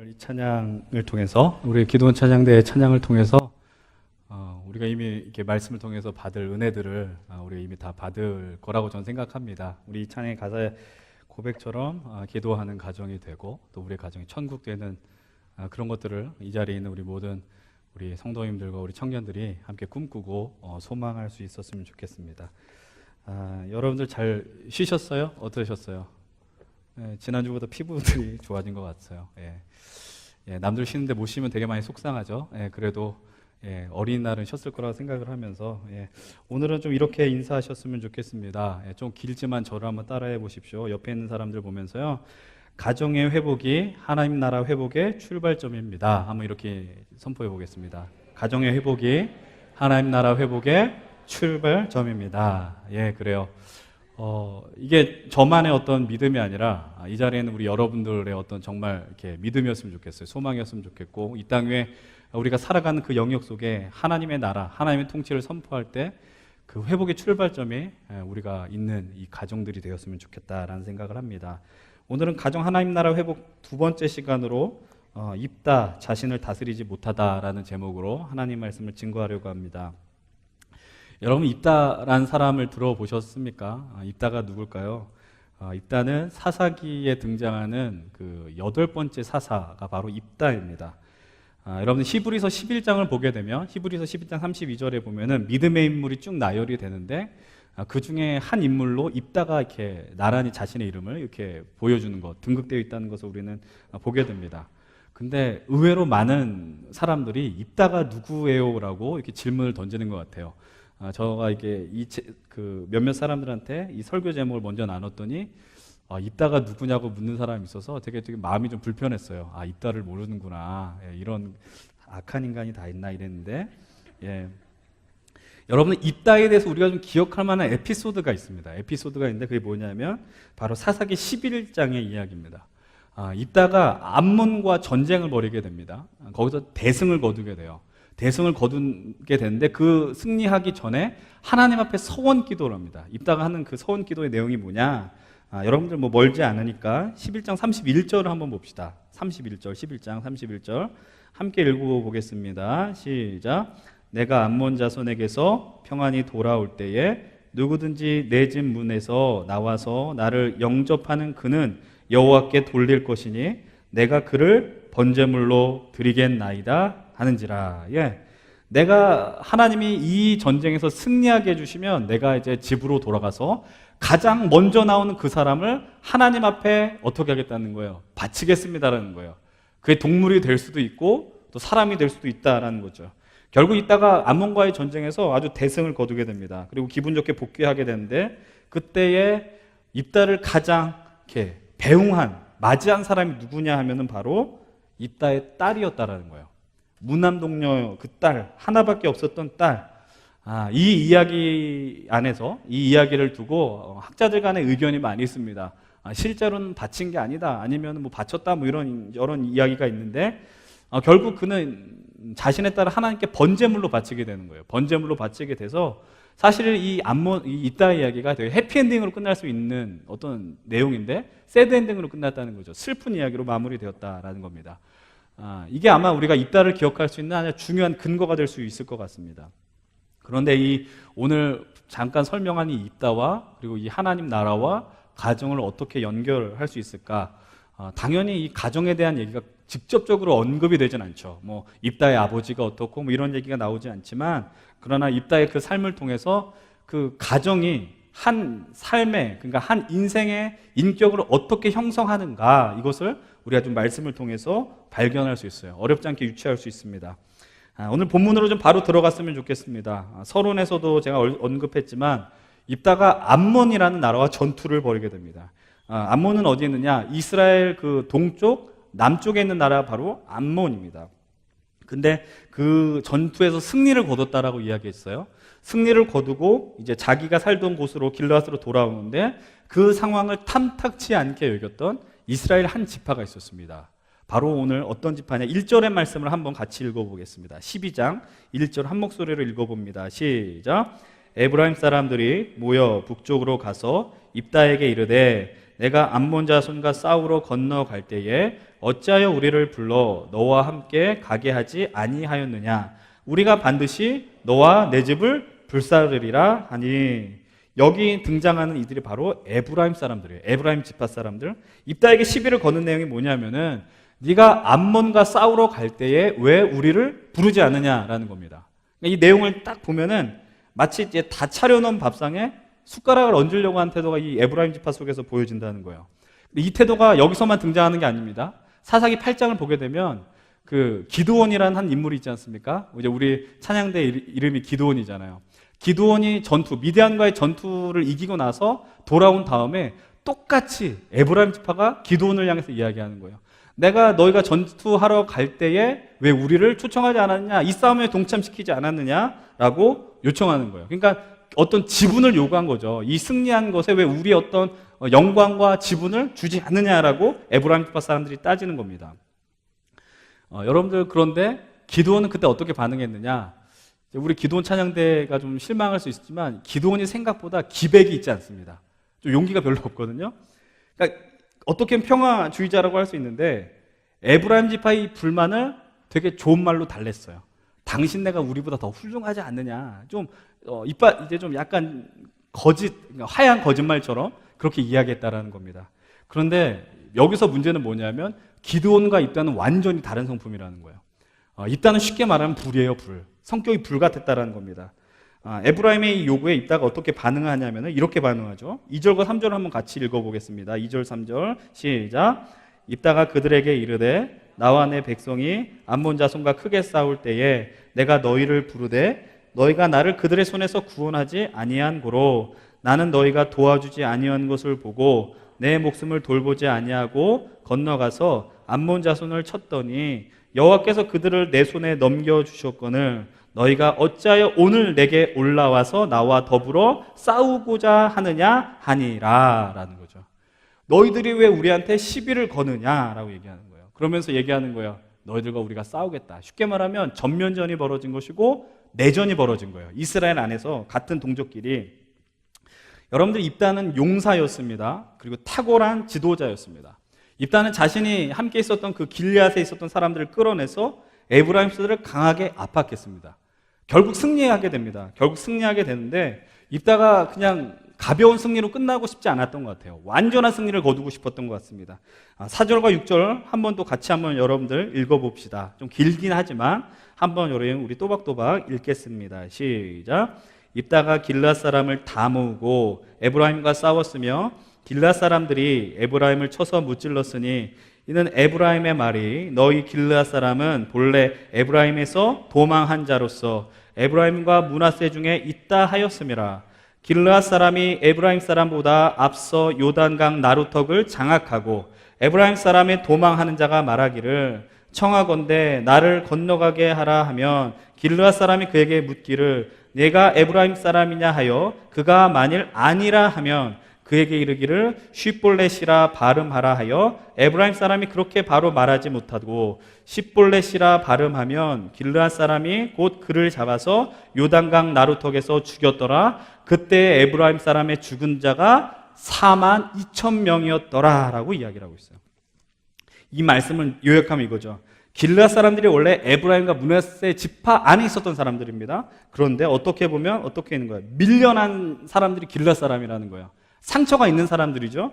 오늘 이 찬양을 통해서 우리 기도원 찬양대의 찬양을 통해서 우리가 이미 이렇게 말씀을 통해서 받을 은혜들을 우리가 이미 다 받을 거라고 저는 생각합니다. 우리 이 찬양의 가사의 고백처럼 기도하는 가정이 되고 또 우리의 가정이 천국 되는 그런 것들을 이 자리에 있는 우리 모든 우리 성도님들과 우리 청년들이 함께 꿈꾸고 소망할 수 있었으면 좋겠습니다. 여러분들 잘 쉬셨어요? 어떠셨어요? 지난주보다 피부들이 좋아진 것 같아요. 남들 쉬는데 못 쉬면 되게 많이 속상하죠. 그래도 어린이날은 쉬었을 거라고 생각을 하면서 오늘은 좀 이렇게 인사하셨으면 좋겠습니다. 좀 길지만 저를 한번 따라해 보십시오. 옆에 있는 사람들 보면서요. 가정의 회복이 하나님 나라 회복의 출발점입니다. 한번 이렇게 선포해 보겠습니다. 가정의 회복이 하나님 나라 회복의 출발점입니다. 그래요. 이게 저만의 어떤 믿음이 아니라 이 자리에는 우리 여러분들의 어떤 정말 이렇게 믿음이었으면 좋겠어요. 소망이었으면 좋겠고 이 땅 위에 우리가 살아가는 그 영역 속에 하나님의 나라, 하나님의 통치를 선포할 때 그 회복의 출발점이 우리가 있는 이 가정들이 되었으면 좋겠다라는 생각을 합니다. 오늘은 가정 하나님 나라 회복 두 번째 시간으로 입다 자신을 다스리지 못하다라는 제목으로 하나님 말씀을 증거하려고 합니다. 여러분 입다라는 사람을 들어보셨습니까? 입다가 누굴까요? 입다는 사사기에 등장하는 그 8번째 사사가 바로 입다입니다. 여러분 히브리서 11장을 보게 되면 히브리서 11장 32절에 보면은 믿음의 인물이 쭉 나열이 되는데 그 중에 한 인물로 입다가 이렇게 나란히 자신의 이름을 이렇게 보여주는 것, 등극되어 있다는 것을 우리는 보게 됩니다. 근데 의외로 많은 사람들이 입다가 누구예요? 라고 이렇게 질문을 던지는 것 같아요. 저가 이게 몇몇 사람들한테 이 설교 제목을 먼저 나눴더니 입다가 누구냐고 묻는 사람이 있어서 되게 마음이 좀 불편했어요. 입다를 모르는구나. 이런 악한 인간이 다 있나 이랬는데 여러분 입다에 대해서 우리가 좀 기억할 만한 에피소드가 있습니다. 에피소드가 있는데 그게 뭐냐면 바로 사사기 11장의 이야기입니다. 입다가 암몬과 전쟁을 벌이게 됩니다. 거기서 대승을 거두게 돼요. 대승을 거두게 되는데 그 승리하기 전에 하나님 앞에 서원 기도를 합니다. 입다가 하는 그 서원 기도의 내용이 뭐냐? 여러분들 뭐 멀지 않으니까 11장 31절을 한번 봅시다. 11장 31절 함께 읽어보겠습니다. 시작. 내가 암몬 자손에게서 평안히 돌아올 때에 누구든지 내 집 문에서 나와서 나를 영접하는 그는 여호와께 돌릴 것이니 내가 그를 번제물로 드리겠나이다 하는지라. 내가 하나님이 이 전쟁에서 승리하게 해주시면 내가 이제 집으로 돌아가서 가장 먼저 나오는 그 사람을 하나님 앞에 어떻게 하겠다는 거예요? 바치겠습니다라는 거예요. 그게 동물이 될 수도 있고 또 사람이 될 수도 있다라는 거죠. 결국 이따가 암몬과의 전쟁에서 아주 대승을 거두게 됩니다. 그리고 기분 좋게 복귀하게 되는데 그때의 입다를 가장 이렇게 배웅한 맞이한 사람이 누구냐 하면은 바로 입다의 딸이었다라는 거예요. 무남동녀 그 딸, 하나밖에 없었던 딸. 이 이야기 안에서 이 이야기를 두고 학자들 간의 의견이 많이 있습니다. 실제로는 바친 게 아니다. 아니면 뭐 바쳤다. 뭐 이런 이야기가 있는데 결국 그는 자신의 딸을 하나님께 번제물로 바치게 되는 거예요. 번제물로 바치게 돼서 사실 이 입다의 이야기가 되게 해피엔딩으로 끝날 수 있는 어떤 내용인데 새드엔딩으로 끝났다는 거죠. 슬픈 이야기로 마무리되었다라는 겁니다. 이게 아마 우리가 입다를 기억할 수 있는 아주 중요한 근거가 될 수 있을 것 같습니다. 그런데 이 오늘 잠깐 설명한 이 입다와 그리고 이 하나님 나라와 가정을 어떻게 연결할 수 있을까? 당연히 이 가정에 대한 얘기가 직접적으로 언급이 되진 않죠. 뭐 입다의 아버지가 어떻고 뭐 이런 얘기가 나오지 않지만 그러나 입다의 그 삶을 통해서 그 가정이 한 삶의 그러니까 한 인생의 인격을 어떻게 형성하는가 이것을 우리가 좀 말씀을 통해서 발견할 수 있어요. 어렵지 않게 유추할 수 있습니다. 오늘 본문으로 좀 바로 들어갔으면 좋겠습니다. 서론에서도 제가 언급했지만 입다가 암몬이라는 나라와 전투를 벌이게 됩니다. 암몬은 어디 있느냐? 이스라엘 그 동쪽, 남쪽에 있는 나라가 바로 암몬입니다. 근데 그 전투에서 승리를 거뒀다라고 이야기했어요. 승리를 거두고 이제 자기가 살던 곳으로 길르앗으로 돌아오는데 그 상황을 탐탁치 않게 여겼던 이스라엘 한 지파가 있었습니다. 바로 오늘 어떤 지파냐? 1절의 말씀을 한번 같이 읽어보겠습니다. 12장 1절 한 목소리로 읽어봅니다. 시작. 에브라임 사람들이 모여 북쪽으로 가서 입다에게 이르되 내가 암몬 자손과 싸우러 건너갈 때에 어찌하여 우리를 불러 너와 함께 가게 하지 아니하였느냐? 우리가 반드시 너와 내 집을 불사르리라 하니. 여기 등장하는 이들이 바로 에브라임 사람들이에요. 에브라임 지파 사람들. 입다에게 시비를 거는 내용이 뭐냐면은 네가 암몬과 싸우러 갈 때에 왜 우리를 부르지 않느냐라는 겁니다. 이 내용을 딱 보면은 마치 이제 다 차려놓은 밥상에 숟가락을 얹으려고 한 태도가 이 에브라임 지파 속에서 보여진다는 거예요. 이 태도가 여기서만 등장하는 게 아닙니다. 사사기 8장을 보게 되면 그 기드온이라는 한 인물이 있지 않습니까? 이제 우리 찬양대 이름이 기드온이잖아요. 기드온이 미디안과의 전투를 이기고 나서 돌아온 다음에 똑같이 에브라임 지파가 기드온을 향해서 이야기하는 거예요. 너희가 전투하러 갈 때에 왜 우리를 초청하지 않았느냐? 이 싸움에 동참시키지 않았느냐라고 요청하는 거예요. 그러니까 어떤 지분을 요구한 거죠. 이 승리한 것에 왜 우리의 어떤 영광과 지분을 주지 않느냐라고 에브라임 지파 사람들이 따지는 겁니다. 여러분들, 그런데 기드온은 그때 어떻게 반응했느냐? 우리 기드온 찬양대가 좀 실망할 수 있지만 기드온이 생각보다 기백이 있지 않습니다. 좀 용기가 별로 없거든요. 그러니까 어떻게 평화주의자라고 할 수 있는데 에브라임 지파의 불만을 되게 좋은 말로 달랬어요. 당신네가 우리보다 더 훌륭하지 않느냐. 이제 좀 약간 하얀 거짓말처럼 그렇게 이야기했다라는 겁니다. 그런데 여기서 문제는 뭐냐면 기드온과 입다는 완전히 다른 성품이라는 거예요. 입다는 쉽게 말하면 불이에요, 불. 성격이 불 같았다라는 겁니다. 에브라임의 요구에 입다가 어떻게 반응하냐면 이렇게 반응하죠. 2절과 3절을 한번 같이 읽어보겠습니다. 2절, 3절 시작. 입다가 그들에게 이르되 나와 내 백성이 암몬 자손과 크게 싸울 때에 내가 너희를 부르되 너희가 나를 그들의 손에서 구원하지 아니한 고로 나는 너희가 도와주지 아니한 것을 보고 내 목숨을 돌보지 아니하고 건너가서 암몬 자손을 쳤더니 여호와께서 그들을 내 손에 넘겨주셨거늘 너희가 어찌하여 오늘 내게 올라와서 나와 더불어 싸우고자 하느냐 하니라 라는 거죠. 너희들이 왜 우리한테 시비를 거느냐라고 얘기하는 거예요. 그러면서 얘기하는 거예요. 너희들과 우리가 싸우겠다. 쉽게 말하면 전면전이 벌어진 것이고 내전이 벌어진 거예요. 이스라엘 안에서 같은 동족끼리. 여러분들, 입다는 용사였습니다. 그리고 탁월한 지도자였습니다. 입다는 자신이 함께 있었던 그 길리앗에 있었던 사람들을 끌어내서 에브라임 사람들을 강하게 압박했습니다. 결국 승리하게 됩니다. 결국 승리하게 되는데 입다가 그냥 가벼운 승리로 끝나고 싶지 않았던 것 같아요. 완전한 승리를 거두고 싶었던 것 같습니다. 4절과 6절 한번 또 같이 한번 여러분들 읽어봅시다. 좀 길긴 하지만 한번 여러분 우리 또박또박 읽겠습니다. 시작. 입다가 길앗 사람을 다 모으고 에브라임과 싸웠으며 길앗 사람들이 에브라임을 쳐서 무찔렀으니 이는 에브라임의 말이 너희 길앗 사람은 본래 에브라임에서 도망한 자로서 에브라임과 므낫세 중에 있다 하였음이라. 길앗 사람이 에브라임 사람보다 앞서 요단강 나루턱을 장악하고 에브라임 사람의 도망하는 자가 말하기를 청하건대 나를 건너가게 하라 하면 길앗 사람이 그에게 묻기를 내가 에브라임 사람이냐 하여 그가 만일 아니라 하면 그에게 이르기를 쉿볼렛이라 발음하라 하여 에브라임 사람이 그렇게 바로 말하지 못하고 쉿볼렛이라 발음하면 길르앗 사람이 곧 그를 잡아서 요단강 나루턱에서 죽였더라. 그때 에브라임 사람의 죽은 자가 4만 2천 명이었더라 라고 이야기를 하고 있어요. 이 말씀을 요약하면 이거죠. 길르앗 사람들이 원래 에브라임과 므낫세 지파 안에 있었던 사람들입니다. 그런데 어떻게 보면 어떻게 있는 거예요? 밀려난 사람들이 길르앗 사람이라는 거예요. 상처가 있는 사람들이죠.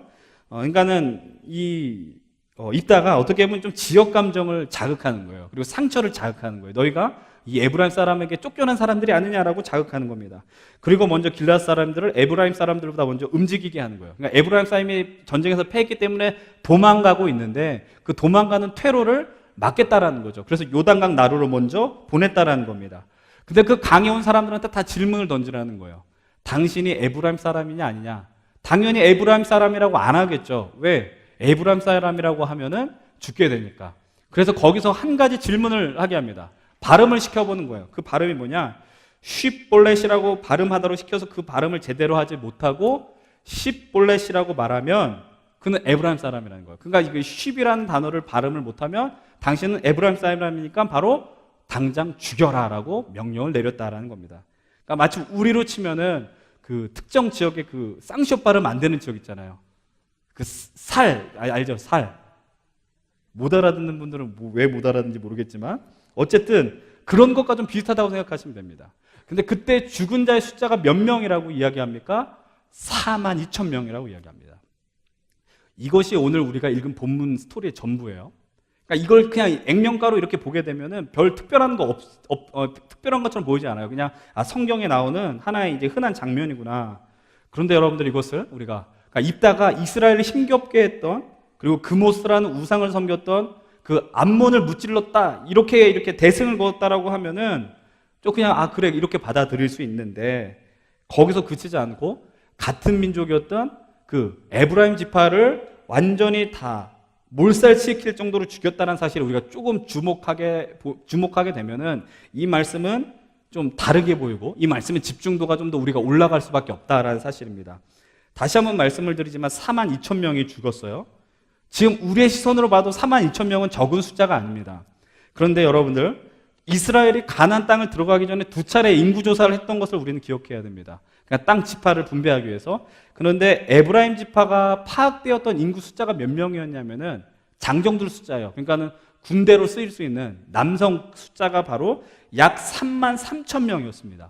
그러니까는 입다가 어떻게 보면 좀 지역 감정을 자극하는 거예요. 그리고 상처를 자극하는 거예요. 너희가 이 에브라임 사람에게 쫓겨난 사람들이 아니냐라고 자극하는 겁니다. 그리고 먼저 길앗 사람들을 에브라임 사람들보다 먼저 움직이게 하는 거예요. 그러니까 에브라임 사람이 전쟁에서 패했기 때문에 도망가고 있는데 그 도망가는 퇴로를 막겠다라는 거죠. 그래서 요단강 나루로 먼저 보냈다라는 겁니다. 근데 그 강에 온 사람들한테 다 질문을 던지라는 거예요. 당신이 에브라임 사람이냐 아니냐? 당연히 에브라임 사람이라고 안 하겠죠. 왜? 에브라임 사람이라고 하면은 죽게 되니까. 그래서 거기서 한 가지 질문을 하게 합니다. 발음을 시켜보는 거예요. 그 발음이 뭐냐? 쉿볼렛이라고 발음하도록 시켜서 그 발음을 제대로 하지 못하고 쉿볼렛이라고 말하면 그는 에브라임 사람이라는 거예요. 그러니까 이 쉿이라는 단어를 발음을 못하면 당신은 에브라임 사람이니까 바로 당장 죽여라라고 명령을 내렸다라는 겁니다. 그러니까 마치 우리로 치면은 그 특정 지역에 그 쌍시옷 발음 안 되는 지역 있잖아요. 그 알죠? 살. 못 알아듣는 분들은 왜 못 알아듣는지 모르겠지만 어쨌든 그런 것과 좀 비슷하다고 생각하시면 됩니다. 근데 그때 죽은 자의 숫자가 몇 명이라고 이야기합니까? 42,000명이라고 이야기합니다. 이것이 오늘 우리가 읽은 본문 스토리의 전부예요. 그러니까 이걸 그냥 액면가로 이렇게 보게 되면은 별 특별한 거 특별한 것처럼 보이지 않아요. 그냥 성경에 나오는 하나의 이제 흔한 장면이구나. 그런데 여러분들 이것을 우리가 그러니까 입다가 이스라엘을 힘겹게 했던 그리고 그모스라는 우상을 섬겼던 그 암몬을 무찔렀다 이렇게 대승을 거뒀다라고 하면은 좀 그냥 그래 이렇게 받아들일 수 있는데 거기서 그치지 않고 같은 민족이었던 그 에브라임 지파를 완전히 다 몰살시킬 정도로 죽였다는 사실을 우리가 조금 주목하게 되면은 이 말씀은 좀 다르게 보이고 이 말씀의 집중도가 좀 더 우리가 올라갈 수밖에 없다라는 사실입니다. 다시 한번 말씀을 드리지만 42,000명이 죽었어요. 지금 우리의 시선으로 봐도 42,000명은 적은 숫자가 아닙니다. 그런데 여러분들 이스라엘이 가나안 땅을 들어가기 전에 2차례 인구조사를 했던 것을 우리는 기억해야 됩니다. 그러니까 땅 지파를 분배하기 위해서. 그런데 에브라임 지파가 파악되었던 인구 숫자가 몇 명이었냐면은 장정들 숫자예요. 그러니까는 군대로 쓰일 수 있는 남성 숫자가 바로 약 33,000명이었습니다.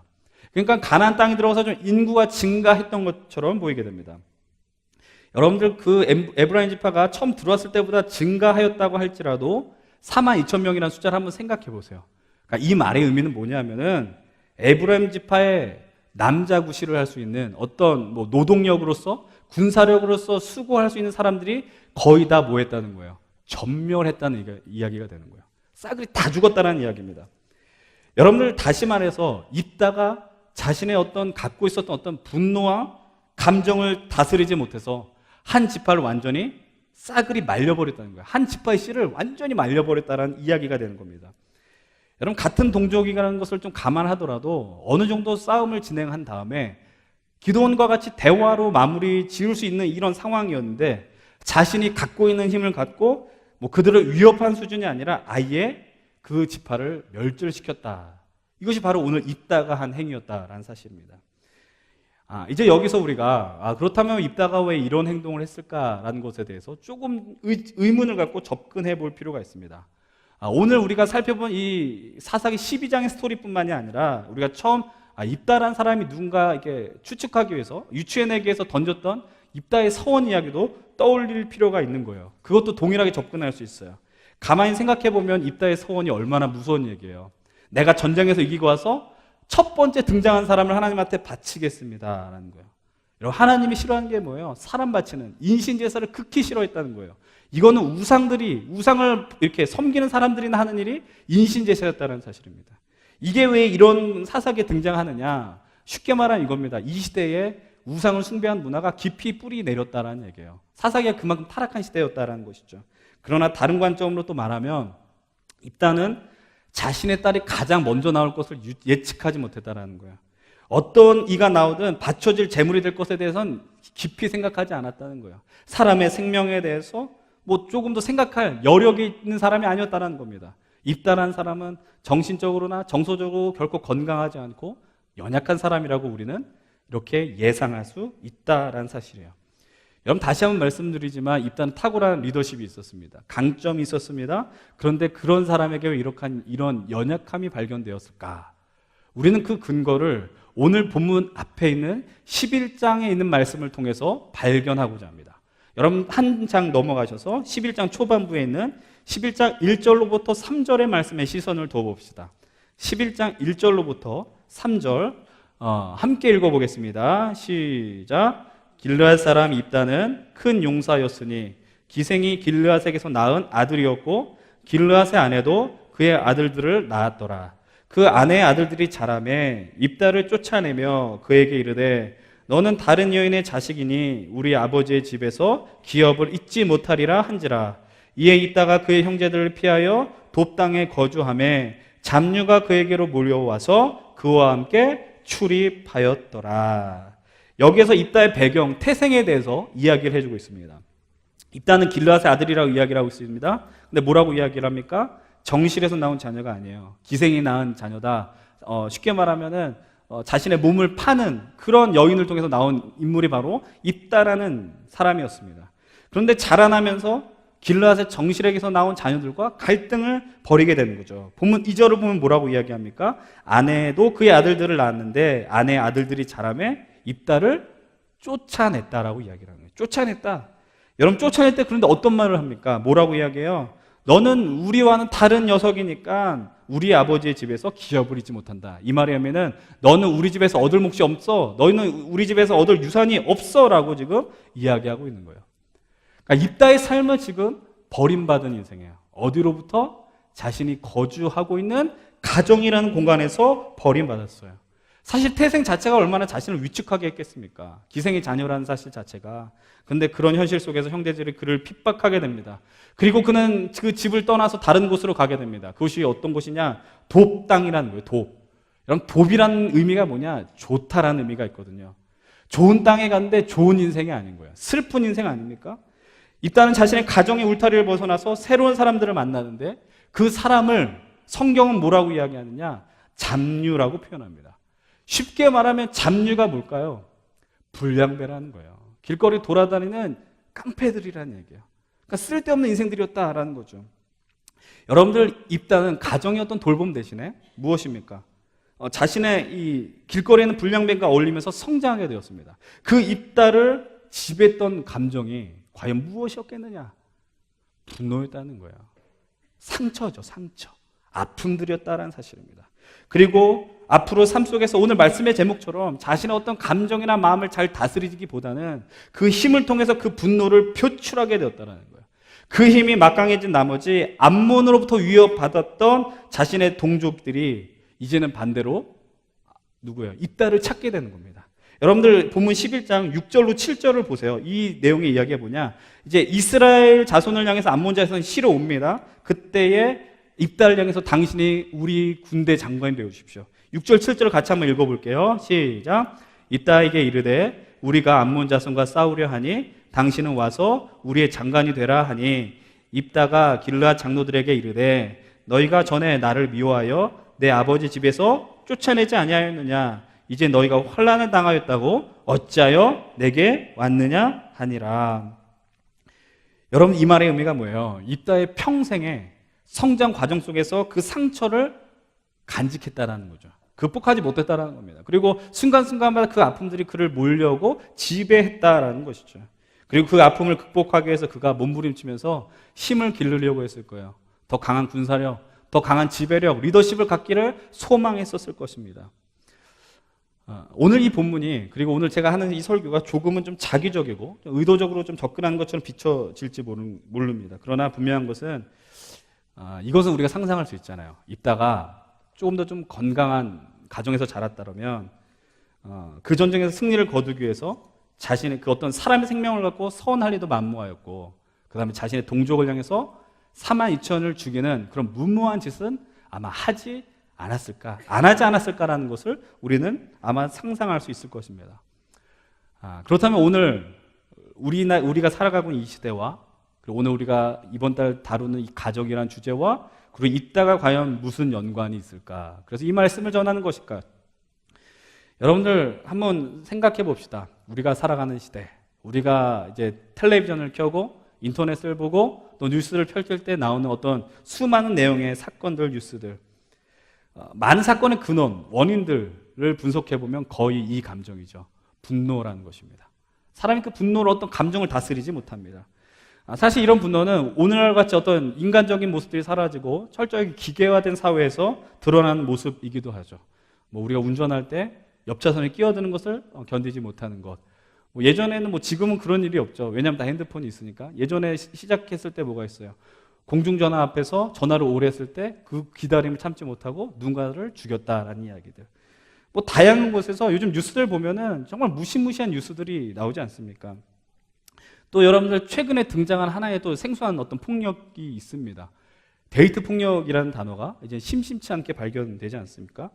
그러니까 가나안 땅에 들어가서 좀 인구가 증가했던 것처럼 보이게 됩니다. 여러분들 그 에브라임 지파가 처음 들어왔을 때보다 증가하였다고 할지라도 42,000명이라는 숫자를 한번 생각해 보세요. 그러니까 이 말의 의미는 뭐냐면은 에브라임 지파의 남자 구실을 할 수 있는 어떤 노동력으로서 군사력으로서 수고할 수 있는 사람들이 거의 다 뭐 했다는 거예요? 전멸했다는 이야기가 되는 거예요. 싸그리 다 죽었다는 이야기입니다. 여러분들 다시 말해서 입다가 자신의 갖고 있었던 어떤 분노와 감정을 다스리지 못해서 한 지파를 완전히 싸그리 말려버렸다는 거예요. 한 지파의 씨를 완전히 말려버렸다는 이야기가 되는 겁니다. 여러분 같은 동족이라는 것을 좀 감안하더라도 어느 정도 싸움을 진행한 다음에 기드온과 같이 대화로 마무리 지을 수 있는 이런 상황이었는데 자신이 갖고 있는 힘을 갖고 그들을 위협한 수준이 아니라 아예 그 지파를 멸절시켰다. 이것이 바로 오늘 입다가 한 행위였다라는 사실입니다. 이제 여기서 우리가 그렇다면 입다가 왜 이런 행동을 했을까라는 것에 대해서 조금 의문을 갖고 접근해 볼 필요가 있습니다. 오늘 우리가 살펴본 이 사사기 12장의 스토리뿐만이 아니라 우리가 처음 입다라는 사람이 누군가 이렇게 추측하기 위해서 유추해내기 위해서 던졌던 입다의 서원 이야기도 떠올릴 필요가 있는 거예요. 그것도 동일하게 접근할 수 있어요. 가만히 생각해 보면 입다의 서원이 얼마나 무서운 얘기예요. 내가 전쟁에서 이기고 와서 첫 번째 등장한 사람을 하나님한테 바치겠습니다라는 거예요. 여러분 하나님이 싫어하는 게 뭐예요? 사람 바치는 인신제사를 극히 싫어했다는 거예요. 이거는 우상을 이렇게 섬기는 사람들이나 하는 일이 인신제사였다는 사실입니다. 이게 왜 이런 사사기에 등장하느냐? 쉽게 말하면 이겁니다. 이 시대에 우상을 숭배한 문화가 깊이 뿌리 내렸다는 얘기예요. 사사기가 그만큼 타락한 시대였다는 것이죠. 그러나 다른 관점으로 또 말하면 입다는 자신의 딸이 가장 먼저 나올 것을 예측하지 못했다는 거예요. 어떤 이가 나오든 바쳐질 재물이 될 것에 대해서는 깊이 생각하지 않았다는 거예요. 사람의 생명에 대해서 조금 더 생각할 여력이 있는 사람이 아니었다는 겁니다. 입다라는 사람은 정신적으로나 정서적으로 결코 건강하지 않고 연약한 사람이라고 우리는 이렇게 예상할 수 있다라는 사실이에요. 여러분 다시 한번 말씀드리지만 입다는 탁월한 리더십이 있었습니다. 강점이 있었습니다. 그런데 그런 사람에게 왜 이런 연약함이 발견되었을까? 우리는 그 근거를 오늘 본문 앞에 있는 11장에 있는 말씀을 통해서 발견하고자 합니다. 여러분 한 장 넘어가셔서 11장 초반부에 있는 11장 1절로부터 3절의 말씀에 시선을 둬봅시다. 11장 1절로부터 3절 함께 읽어보겠습니다. 시작. 길르앗 사람 입다는 큰 용사였으니 기생이 길르앗에게서 낳은 아들이었고 길르앗의 아내도 그의 아들들을 낳았더라. 그 아내의 아들들이 자라매 입다를 쫓아내며 그에게 이르되 너는 다른 여인의 자식이니 우리 아버지의 집에서 기업을 잊지 못하리라 한지라. 이에 입다가 그의 형제들을 피하여 돕 땅에 거주하매 잡류가 그에게로 몰려와서 그와 함께 출입하였더라. 여기에서 입다의 배경, 태생에 대해서 이야기를 해주고 있습니다. 입다는 길르앗의 아들이라고 이야기를 하고 있습니다. 근데 뭐라고 이야기를 합니까? 정실에서 나온 자녀가 아니에요. 기생이 낳은 자녀다. 쉽게 말하면은 자신의 몸을 파는 그런 여인을 통해서 나온 인물이 바로 입다라는 사람이었습니다. 그런데 자라나면서 길르앗의 정실에게서 나온 자녀들과 갈등을 벌이게 되는 거죠. 본문 2절을 보면 뭐라고 이야기합니까? 아내도 그의 아들들을 낳았는데 아내의 아들들이 자라매 입다를 쫓아냈다라고 이야기를 하는 거예요. 쫓아냈다. 여러분 쫓아낼 때 그런데 어떤 말을 합니까? 뭐라고 이야기해요? 너는 우리와는 다른 녀석이니까 우리 아버지의 집에서 기업을 잊지 못한다. 이 말이 하면은 너는 우리 집에서 얻을 몫이 없어. 너희는 우리 집에서 얻을 유산이 없어. 라고 지금 이야기하고 있는 거예요. 그러니까 입다의 삶은 지금 버림받은 인생이에요. 어디로부터? 자신이 거주하고 있는 가정이라는 공간에서 버림받았어요. 사실 태생 자체가 얼마나 자신을 위축하게 했겠습니까? 기생의 자녀라는 사실 자체가. 근데 그런 현실 속에서 형제들이 그를 핍박하게 됩니다. 그리고 그는 그 집을 떠나서 다른 곳으로 가게 됩니다. 그것이 어떤 곳이냐? 돕 땅이라는 거예요. 돕. 여러분 돕이라는 의미가 뭐냐? 좋다라는 의미가 있거든요. 좋은 땅에 갔는데 좋은 인생이 아닌 거예요. 슬픈 인생 아닙니까? 입다는 자신의 가정의 울타리를 벗어나서 새로운 사람들을 만나는데 그 사람을 성경은 뭐라고 이야기하느냐? 잡류라고 표현합니다. 쉽게 말하면 잡류가 뭘까요? 불량배라는 거예요. 길거리 돌아다니는 깡패들이라는 얘기예요. 그러니까 쓸데없는 인생들이었다라는 거죠. 여러분들 입다는 가정의 어떤 돌봄 대신에 무엇입니까? 자신의 이 길거리에는 불량배가 어울리면서 성장하게 되었습니다. 그 입다를 지배했던 감정이 과연 무엇이었겠느냐? 분노였다는 거예요. 상처죠, 상처. 아픔들이었다라는 사실입니다. 그리고 앞으로 삶 속에서 오늘 말씀의 제목처럼 자신의 어떤 감정이나 마음을 잘 다스리기보다는 그 힘을 통해서 그 분노를 표출하게 되었다는 거예요. 그 힘이 막강해진 나머지 암몬으로부터 위협받았던 자신의 동족들이 이제는 반대로 누구예요? 입다를 찾게 되는 겁니다. 여러분들 본문 11장 6절로 7절을 보세요. 이 내용의 이야기가 뭐냐? 이제 이스라엘 자손을 향해서 암몬 자손이 치러 옵니다. 그때에 입다를 향해서 당신이 우리 군대 장관이 되어 주십시오. 6절 7절을 같이 한번 읽어볼게요. 시작. 입다에게 이르되 우리가 암몬 자손과 싸우려 하니 당신은 와서 우리의 장관이 되라 하니 입다가 길르앗 장로들에게 이르되 너희가 전에 나를 미워하여 내 아버지 집에서 쫓아내지 아니하였느냐? 이제 너희가 환난을 당하였다고 어찌하여 내게 왔느냐 하니라. 여러분 이 말의 의미가 뭐예요? 입다의 평생의 성장 과정 속에서 그 상처를 간직했다라는 거죠. 극복하지 못했다라는 겁니다. 그리고 순간순간마다 그 아픔들이 그를 몰려오고 지배했다라는 것이죠. 그리고 그 아픔을 극복하기 위해서 그가 몸부림치면서 힘을 기르려고 했을 거예요. 더 강한 군사력, 더 강한 지배력, 리더십을 갖기를 소망했었을 것입니다. 오늘 이 본문이, 그리고 오늘 제가 하는 이 설교가 조금은 좀 자기적이고 좀 의도적으로 좀 접근하는 것처럼 비춰질지 모릅니다. 그러나 분명한 것은 이것은 우리가 상상할 수 있잖아요. 입다가 조금 더 좀 건강한 가정에서 자랐다면 그 전쟁에서 승리를 거두기 위해서 자신의 그 어떤 사람의 생명을 갖고 선할 리도 만무하였고 그 다음에 자신의 동족을 향해서 42,000을 죽이는 그런 무모한 짓은 아마 하지 않았을까, 안 하지 않았을까라는 것을 우리는 아마 상상할 수 있을 것입니다. 그렇다면 오늘 우리가 살아가고 있는 이 시대와 그리고 오늘 우리가 이번 달 다루는 이 가족이라는 주제와 그리고 입다가 과연 무슨 연관이 있을까? 그래서 이 말씀을 전하는 것일까? 여러분들 한번 생각해 봅시다. 우리가 살아가는 시대, 우리가 이제 텔레비전을 켜고 인터넷을 보고 또 뉴스를 펼칠 때 나오는 어떤 수많은 내용의 사건들, 뉴스들, 많은 사건의 근원, 원인들을 분석해 보면 거의 이 감정이죠. 분노라는 것입니다. 사람이 그 분노로 어떤 감정을 다스리지 못합니다. 사실 이런 분노는 오늘날 같이 어떤 인간적인 모습들이 사라지고 철저하게 기계화된 사회에서 드러나는 모습이기도 하죠. 우리가 운전할 때 옆차선에 끼어드는 것을 견디지 못하는 것. 예전에는 지금은 그런 일이 없죠. 왜냐하면 다 핸드폰이 있으니까. 예전에 시작했을 때 뭐가 있어요? 공중전화 앞에서 전화를 오래 했을 때 그 기다림을 참지 못하고 누군가를 죽였다라는 이야기들. 다양한 곳에서 요즘 뉴스들 보면은 정말 무시무시한 뉴스들이 나오지 않습니까? 또 여러분들 최근에 등장한 하나의 또 생소한 어떤 폭력이 있습니다. 데이트 폭력이라는 단어가 이제 심심치 않게 발견되지 않습니까?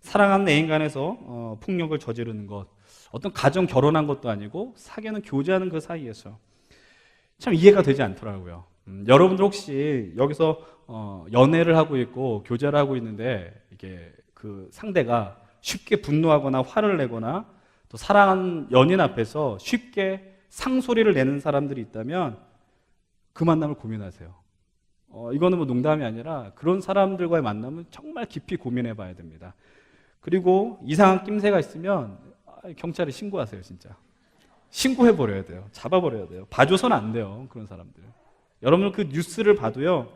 사랑하는 애인 간에서 폭력을 저지르는 것, 어떤 가정 결혼한 것도 아니고 사귀는 교제하는 그 사이에서 참 이해가 되지 않더라고요. 여러분들 혹시 여기서 연애를 하고 있고 교제를 하고 있는데 이게 그 상대가 쉽게 분노하거나 화를 내거나 또 사랑하는 연인 앞에서 쉽게 상소리를 내는 사람들이 있다면 그 만남을 고민하세요. 이거는 뭐 농담이 아니라 그런 사람들과의 만남은 정말 깊이 고민해 봐야 됩니다. 그리고 이상한 낌새가 있으면 경찰에 신고하세요, 진짜. 신고해 버려야 돼요. 잡아 버려야 돼요. 봐줘서는 안 돼요, 그런 사람들. 여러분 그 뉴스를 봐도요,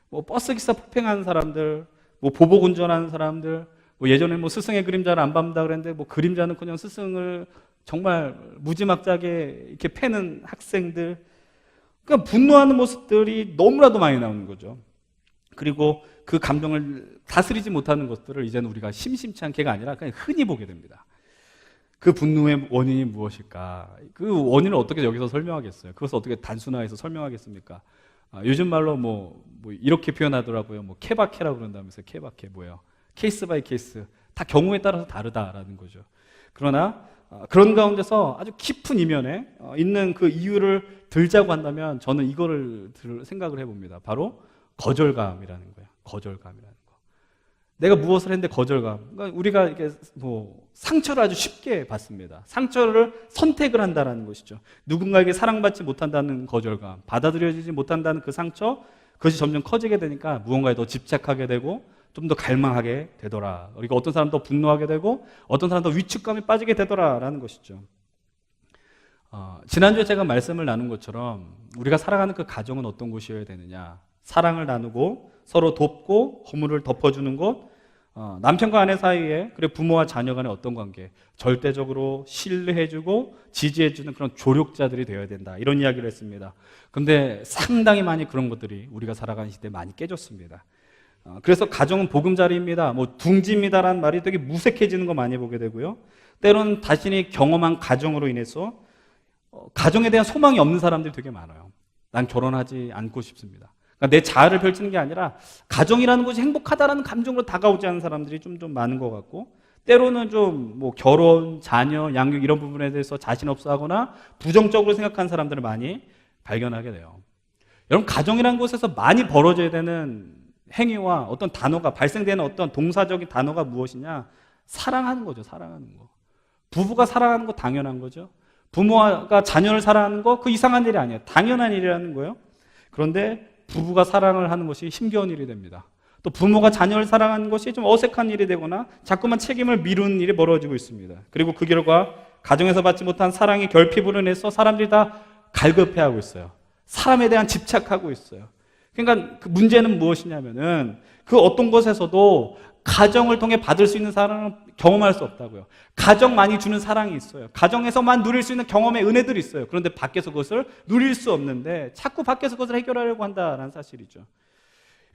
뭐 버스 기사 폭행하는 사람들, 뭐 보복 운전하는 사람들, 뭐 예전에 뭐 스승의 그림자를 안 밟는다 그랬는데 뭐 그림자는커녕 스승을 정말 무지막지하게 이렇게 패는 학생들, 그러니까 분노하는 모습들이 너무나도 많이 나오는 거죠. 그리고 그 감정을 다스리지 못하는 것들을 이제는 우리가 심심치 않게가 아니라 그냥 흔히 보게 됩니다. 그 분노의 원인이 무엇일까? 그 원인을 어떻게 여기서 설명하겠어요? 그것을 어떻게 단순화해서 설명하겠습니까? 요즘 말로 뭐 이렇게 표현하더라고요. 뭐 케바케라고 그런다면서요. 케바케 뭐예요? 케이스 바이 케이스. 다 경우에 따라서 다르다라는 거죠. 그러나 그런 가운데서 아주 깊은 이면에 있는 그 이유를 들자고 한다면 저는 이거를 생각을 해봅니다. 바로 거절감이라는 거예요. 거절감이라는 거. 내가 무엇을 했는데 거절감. 그러니까 우리가 이게 뭐 상처를 아주 쉽게 받습니다. 상처를 선택을 한다라는 것이죠. 누군가에게 사랑받지 못한다는 거절감, 받아들여지지 못한다는 그 상처, 그것이 점점 커지게 되니까 무언가에 더 집착하게 되고 좀 더 갈망하게 되더라. 그리고 어떤 사람 더 분노하게 되고 어떤 사람 더 위축감에 빠지게 되더라라는 것이죠. 지난주에 제가 말씀을 나눈 것처럼 우리가 살아가는 그 가정은 어떤 곳이어야 되느냐. 사랑을 나누고 서로 돕고 허물을 덮어주는 것, 남편과 아내 사이에 그리고 부모와 자녀 간의 어떤 관계, 절대적으로 신뢰해주고 지지해주는 그런 조력자들이 되어야 된다. 이런 이야기를 했습니다. 그런데 상당히 많이 그런 것들이 우리가 살아가는 시대에 많이 깨졌습니다. 그래서 가정은 보금자리입니다. 뭐 둥지입니다라는 말이 되게 무색해지는 거 많이 보게 되고요. 때로는 자신이 경험한 가정으로 인해서 가정에 대한 소망이 없는 사람들이 되게 많아요. 난 결혼하지 않고 싶습니다. 그러니까 내 자아를 펼치는 게 아니라 가정이라는 것이 행복하다라는 감정으로 다가오지 않는 사람들이 좀 많은 것 같고, 때로는 좀 뭐 결혼, 자녀, 양육 이런 부분에 대해서 자신 없어 하거나 부정적으로 생각하는 사람들을 많이 발견하게 돼요. 여러분, 가정이라는 곳에서 많이 벌어져야 되는 행위와 어떤 단어가 발생되는 어떤 동사적인 단어가 무엇이냐? 사랑하는 거죠. 사랑하는 거. 부부가 사랑하는 거 당연한 거죠. 부모가 자녀를 사랑하는 거 그 이상한 일이 아니에요. 당연한 일이라는 거예요. 그런데 부부가 사랑을 하는 것이 힘겨운 일이 됩니다. 또 부모가 자녀를 사랑하는 것이 좀 어색한 일이 되거나 자꾸만 책임을 미루는 일이 벌어지고 있습니다. 그리고 그 결과 가정에서 받지 못한 사랑의 결핍으로 인해서 사람들이 다 갈급해하고 있어요. 사람에 대한 집착하고 있어요. 그러니까 그 문제는 무엇이냐면은 그 어떤 곳에서도 가정을 통해 받을 수 있는 사랑을 경험할 수 없다고요. 가정만이 주는 사랑이 있어요. 가정에서만 누릴 수 있는 경험의 은혜들이 있어요. 그런데 밖에서 그것을 누릴 수 없는데 자꾸 밖에서 그것을 해결하려고 한다는 사실이죠.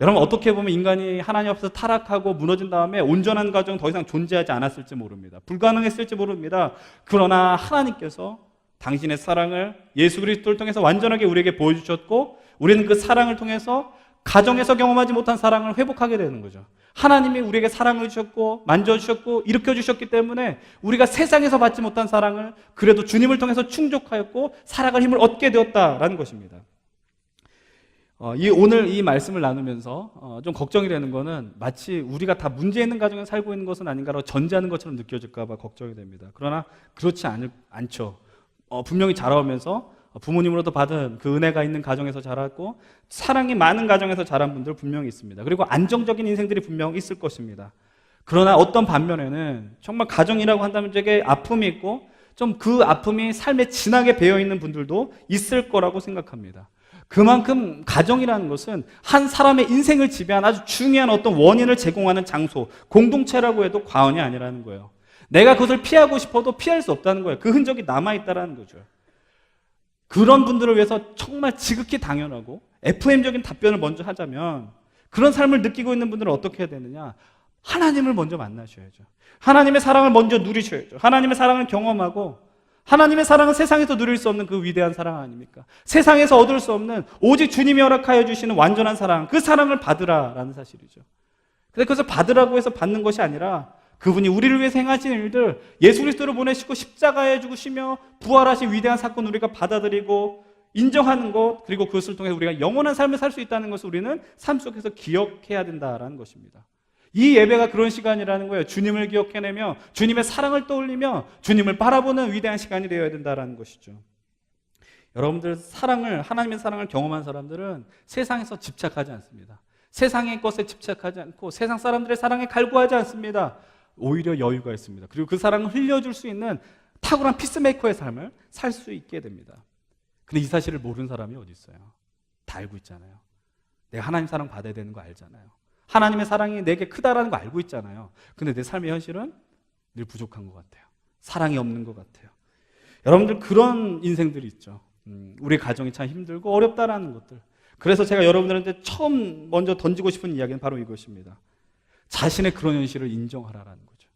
여러분, 어떻게 보면 인간이 하나님 앞에서 타락하고 무너진 다음에 온전한 가정은 더 이상 존재하지 않았을지 모릅니다. 불가능했을지 모릅니다. 그러나 하나님께서 당신의 사랑을 예수 그리스도를 통해서 완전하게 우리에게 보여주셨고, 우리는 그 사랑을 통해서 가정에서 경험하지 못한 사랑을 회복하게 되는 거죠. 하나님이 우리에게 사랑을 주셨고 만져주셨고 일으켜주셨기 때문에 우리가 세상에서 받지 못한 사랑을 그래도 주님을 통해서 충족하였고 살아갈 힘을 얻게 되었다라는 것입니다. 오늘 이 말씀을 나누면서 좀 걱정이 되는 거는 마치 우리가 다 문제 있는 가정에 살고 있는 것은 아닌가라고 전제하는 것처럼 느껴질까 봐 걱정이 됩니다. 그러나 그렇지 않죠. 분명히 자라오면서 부모님으로부터 받은 그 은혜가 있는 가정에서 자랐고 사랑이 많은 가정에서 자란 분들 분명히 있습니다. 그리고 안정적인 인생들이 분명히 있을 것입니다. 그러나 어떤 반면에는 정말 가정이라고 한다면 되게 아픔이 있고 좀 그 아픔이 삶에 진하게 배어있는 분들도 있을 거라고 생각합니다. 그만큼 가정이라는 것은 한 사람의 인생을 지배한 아주 중요한 어떤 원인을 제공하는 장소, 공동체라고 해도 과언이 아니라는 거예요. 내가 그것을 피하고 싶어도 피할 수 없다는 거예요. 그 흔적이 남아있다는 거죠. 그런 분들을 위해서 정말 지극히 당연하고 FM적인 답변을 먼저 하자면, 그런 삶을 느끼고 있는 분들은 어떻게 해야 되느냐? 하나님을 먼저 만나셔야죠. 하나님의 사랑을 먼저 누리셔야죠. 하나님의 사랑을 경험하고, 하나님의 사랑은 세상에서 누릴 수 없는 그 위대한 사랑 아닙니까? 세상에서 얻을 수 없는 오직 주님이 허락하여 주시는 완전한 사랑, 그 사랑을 받으라라는 사실이죠. 근데 그것을 받으라고 해서 받는 것이 아니라 그분이 우리를 위해서 행하신 일들, 예수 그리스도를 보내시고 십자가에 죽으시며 부활하신 위대한 사건을 우리가 받아들이고 인정하는 것, 그리고 그것을 통해 우리가 영원한 삶을 살 수 있다는 것을 우리는 삶 속에서 기억해야 된다라는 것입니다. 이 예배가 그런 시간이라는 거예요. 주님을 기억해내며 주님의 사랑을 떠올리며 주님을 바라보는 위대한 시간이 되어야 된다는 것이죠. 여러분들 하나님의 사랑을 경험한 사람들은 세상에서 집착하지 않습니다. 세상의 것에 집착하지 않고 세상 사람들의 사랑에 갈구하지 않습니다. 오히려 여유가 있습니다. 그리고 그 사랑을 흘려줄 수 있는 탁월한 피스메이커의 삶을 살 수 있게 됩니다. 근데 이 사실을 모르는 사람이 어디 있어요? 다 알고 있잖아요. 내가 하나님 사랑 받아야 되는 거 알잖아요. 하나님의 사랑이 내게 크다라는 거 알고 있잖아요. 근데 내 삶의 현실은 늘 부족한 것 같아요. 사랑이 없는 것 같아요. 여러분들 그런 인생들이 있죠. 우리 가정이 참 힘들고 어렵다라는 것들. 그래서 제가 여러분들한테 처음 먼저 던지고 싶은 이야기는 바로 이것입니다. 자신의 그런 현실을 인정하라라는 거죠.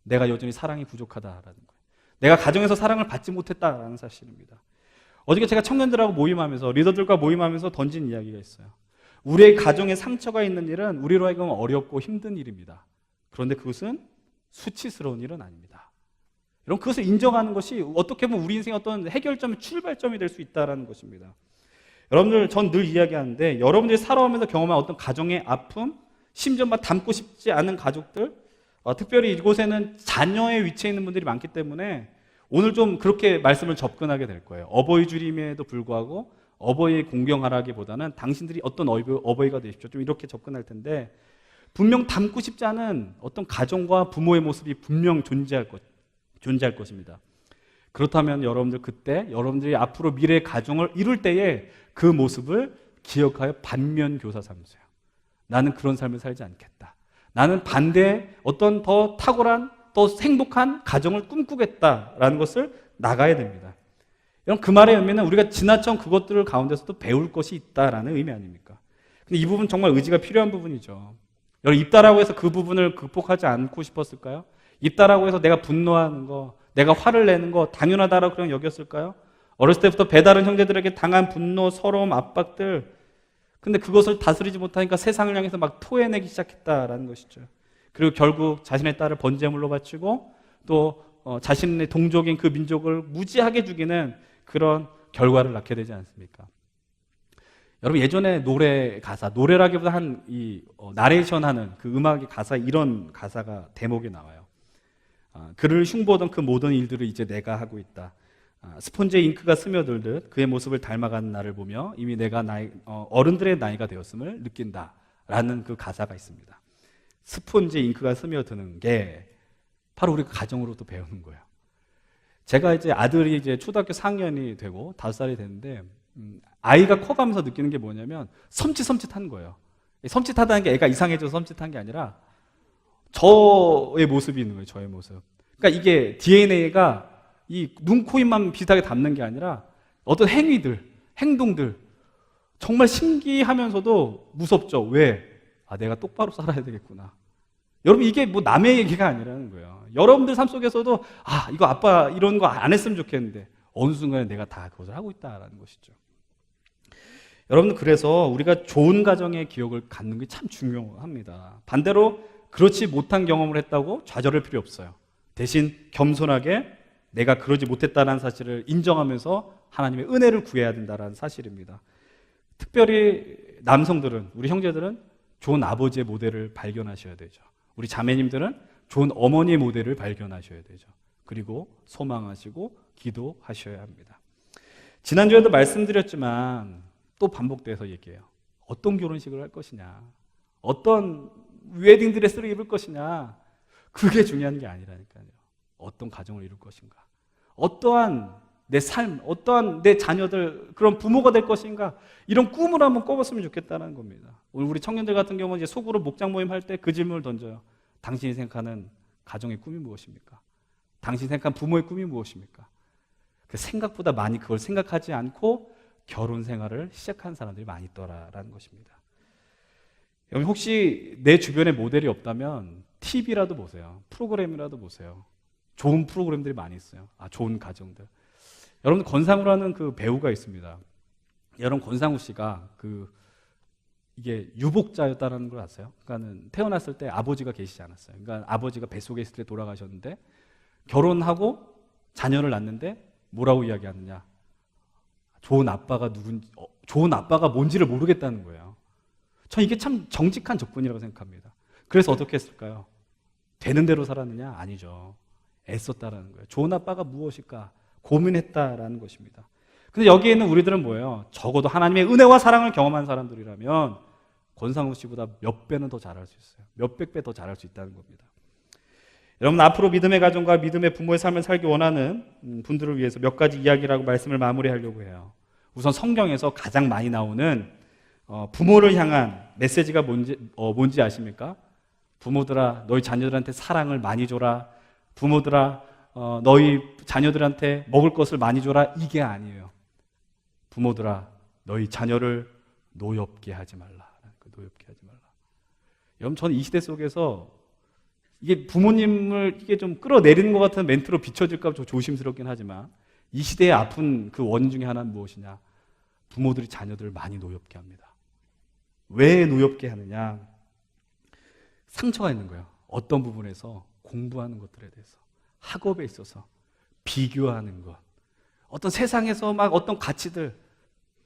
내가 여전히 사랑이 부족하다라는 거예요. 내가 가정에서 사랑을 받지 못했다라는 사실입니다. 어저께 제가 청년들하고 모임하면서 리더들과 모임하면서 던진 이야기가 있어요. 우리의 가정에 상처가 있는 일은 우리로 하여금 어렵고 힘든 일입니다. 그런데 그것은 수치스러운 일은 아닙니다. 여러분 그것을 인정하는 것이 어떻게 보면 우리 인생의 어떤 해결점, 출발점이 될 수 있다는 것입니다. 여러분들 전 늘 이야기하는데 여러분들이 살아오면서 경험한 어떤 가정의 아픔, 심지어 막 담고 싶지 않은 가족들, 특별히 이곳에는 자녀의 위치에 있는 분들이 많기 때문에 오늘 좀 그렇게 말씀을 접근하게 될 거예요. 어버이 주림에도 불구하고 어버이 공경하라기보다는 당신들이 어떤 어버이가 되십시오. 좀 이렇게 접근할 텐데 분명 담고 싶지 않은 어떤 가정과 부모의 모습이 분명 존재할 것입니다. 그렇다면 여러분들 그때 여러분들이 앞으로 미래의 가정을 이룰 때에 그 모습을 기억하여 반면교사 삼으세요. 나는 그런 삶을 살지 않겠다. 나는 반대의 어떤 더 탁월한 더 행복한 가정을 꿈꾸겠다라는 것을 나가야 됩니다. 여러분 그 말의 의미는 우리가 지나쳐 그것들 가운데서도 배울 것이 있다라는 의미 아닙니까? 근데 이 부분 정말 의지가 필요한 부분이죠. 여러분 입다라고 해서 그 부분을 극복하지 않고 싶었을까요? 입다라고 해서 내가 분노하는 거, 내가 화를 내는 거 당연하다라고 그냥 여겼을까요? 어렸을 때부터 배다른 형제들에게 당한 분노, 서러움, 압박들, 근데 그것을 다스리지 못하니까 세상을 향해서 막 토해내기 시작했다라는 것이죠. 그리고 결국 자신의 딸을 번제물로 바치고 또 자신의 동족인 그 민족을 무지하게 죽이는 그런 결과를 낳게 되지 않습니까? 여러분 예전에 노래 가사, 노래라기보다 나레이션하는 그 음악의 가사, 이런 가사가 대목에 나와요. 그를 흉보던 그 모든 일들을 이제 내가 하고 있다. 스폰지에 잉크가 스며들듯 그의 모습을 닮아가는 나를 보며 이미 내가 어른들의 나이가 되었음을 느낀다라는 그 가사가 있습니다. 스폰지에 잉크가 스며드는 게 바로 우리가 가정으로도 배우는 거예요. 제가 이제 아들이 이제 초등학교 4학년이 되고 5살이 됐는데 아이가 커가면서 느끼는 게 뭐냐면 섬찟한 거예요. 섬찟하다는 게 애가 이상해져서 섬찟한 게 아니라 저의 모습이 있는 거예요. 저의 모습. 그러니까 이게 DNA가 이 눈, 코, 입만 비슷하게 닮는 게 아니라 어떤 행위들, 행동들 정말 신기하면서도 무섭죠. 왜? 내가 똑바로 살아야 되겠구나. 여러분 이게 뭐 남의 얘기가 아니라는 거예요. 여러분들 삶 속에서도 이거 아빠 이런 거 안 했으면 좋겠는데 어느 순간에 내가 다 그것을 하고 있다라는 것이죠. 여러분 그래서 우리가 좋은 가정의 기억을 갖는 게 참 중요합니다. 반대로 그렇지 못한 경험을 했다고 좌절할 필요 없어요. 대신 겸손하게 내가 그러지 못했다는 사실을 인정하면서 하나님의 은혜를 구해야 된다는 사실입니다. 특별히 남성들은, 우리 형제들은 좋은 아버지의 모델을 발견하셔야 되죠. 우리 자매님들은 좋은 어머니의 모델을 발견하셔야 되죠. 그리고 소망하시고 기도하셔야 합니다. 지난주에도 말씀드렸지만 또 반복돼서 얘기해요. 어떤 결혼식을 할 것이냐, 어떤 웨딩 드레스를 입을 것이냐, 그게 중요한 게 아니라니까요. 어떤 가정을 이룰 것인가, 어떠한 내 삶, 어떠한 내 자녀들, 그런 부모가 될 것인가, 이런 꿈을 한번 꿔봤으면 좋겠다는 겁니다. 오늘 우리 청년들 같은 경우는 이제 속으로 목장 모임 할 때 그 질문을 던져요. 당신이 생각하는 가정의 꿈이 무엇입니까? 당신이 생각하는 부모의 꿈이 무엇입니까? 생각보다 많이 그걸 생각하지 않고 결혼 생활을 시작한 사람들이 많이 있더라라는 것입니다. 여러분 혹시 내 주변에 모델이 없다면 TV라도 보세요. 프로그램이라도 보세요. 좋은 프로그램들이 많이 있어요. 좋은 가정들. 여러분 권상우라는 그 배우가 있습니다. 여러분 권상우 씨가 이게 유복자였다는 걸 아세요? 그러니까는 태어났을 때 아버지가 계시지 않았어요. 그러니까 아버지가 뱃속에 있을 때 돌아가셨는데 결혼하고 자녀를 낳는데 뭐라고 이야기하느냐? 좋은 아빠가 뭔지를 모르겠다는 거예요. 전 이게 참 정직한 접근이라고 생각합니다. 그래서 어떻게 했을까요? 되는 대로 살았느냐? 아니죠. 애썼다라는 거예요. 좋은 아빠가 무엇일까? 고민했다라는 것입니다. 근데 여기에 있는 우리들은 뭐예요? 적어도 하나님의 은혜와 사랑을 경험한 사람들이라면 권상우 씨보다 몇 배는 더 잘할 수 있어요. 몇백 배 더 잘할 수 있다는 겁니다. 여러분, 앞으로 믿음의 가정과 믿음의 부모의 삶을 살기 원하는 분들을 위해서 몇 가지 이야기라고 말씀을 마무리하려고 해요. 우선 성경에서 가장 많이 나오는 부모를 향한 메시지가 뭔지 아십니까? 부모들아, 너희 자녀들한테 사랑을 많이 줘라. 부모들아, 너희 자녀들한테 먹을 것을 많이 줘라. 이게 아니에요. 부모들아, 너희 자녀를 노엽게 하지 말라. 노엽게 하지 말라. 여러분, 저는 이 시대 속에서 이게 부모님을 이게 좀 끌어내리는 것 같은 멘트로 비춰질까 좀 조심스럽긴 하지만 이 시대의 아픈 그 원인 중에 하나는 무엇이냐? 부모들이 자녀들을 많이 노엽게 합니다. 왜 노엽게 하느냐? 상처가 있는 거예요. 어떤 부분에서 공부하는 것들에 대해서, 학업에 있어서 비교하는 것, 어떤 세상에서 막 어떤 가치들,